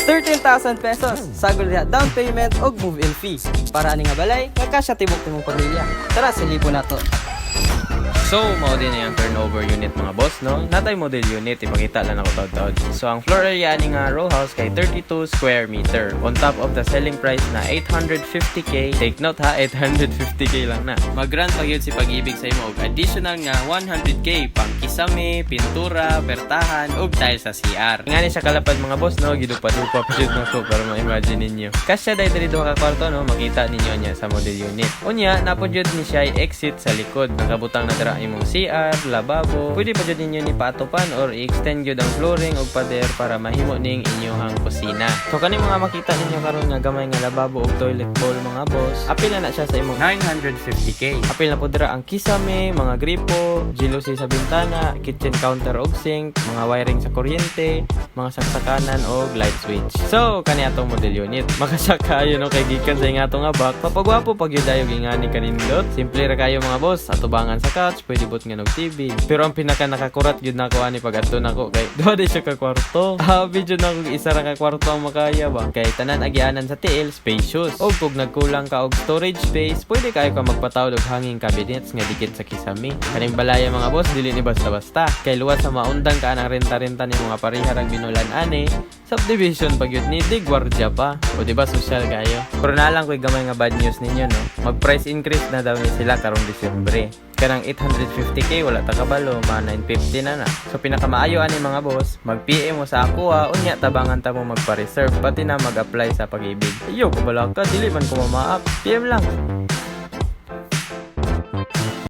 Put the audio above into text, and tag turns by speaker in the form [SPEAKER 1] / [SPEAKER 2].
[SPEAKER 1] 13,000 pesos. Sagol diha down payment og move-in fee. Para ani nga balay, kasya tibok timong pamilya. Tara, silipo na to.
[SPEAKER 2] So, mao din na yung turnover unit mga boss, no? Natay model unit, ipakita lang ako taod-taod. So, ang floor area ni nga row house kay 32 square meter. On top of the selling price na 850k. Take note ha, 850k lang na. Mag-grant pag yun si Pag-ibig sa imo og additional nga 100k pang kisame, pintura, pertahan, ug tiles sa CR. Nga ni siya kalapad mga boss, no? Gidupa-dupa pa yun ko para ma-imagine ninyo. Kasya dahil dali duha ka kwarto, no? Makita ninyo niya sa model unit. Unya, napod ni siya exit sa likod. Nakabutang na dira imong CR, lababo. Pwede pa jud ninyo ni patupan or i-extend jud ang flooring og pader para mahimo ning inyong kusina. So kani mga makita ninyo karon nga gamay nga lababo ug toilet bowl mga boss. Apil na siya sa imong 950k. Apil na pud dira ang kisame, mga gripo, jealousy sa bintana, kitchen counter ug sink, mga wiring sa kuryente, mga saksakanan og light switch. So kani atong model unit. Makasya kayo no kay gikan sa ingatong abak. Papagwapo pag yun dayo gingani kanindot. Simple ra kayo mga boss. Atubangan sa couch, pwede bot nga ng TV. Pero ang pinaka nakakurat yun na ako ani pag adto nako kay duha di siya ka kwarto. Video na ako isa ra ka kwarto ang makaya ba. Kay tanan agianan sa TL spacious. Og kung nagkulang ka og storage space, pwede kayo ka magpatawad og hanging cabinets nga dikit sa kisame. Kaning balaya mga boss dili ni basta-basta. Kay luwas sa maundang ka ang renta-renta ni mga pariharang binulan ani. Subdivision pag yun ni di gwardiya pa. O diba social kayo. Pero na lang ko'y gamay nga bad news ninyo no. Mag price increase na daw ni sila karong Disyembre. Kanang 850k wala ta kabalo, ma 950 na na. So pinakamaayo ani mga boss, mag-PM mo sa ako unya tabangan ta mo magpa-reserve pati na mag-apply sa Pag-ibig. Iyo, kabala ka, dili man ko mamaak. PM lang.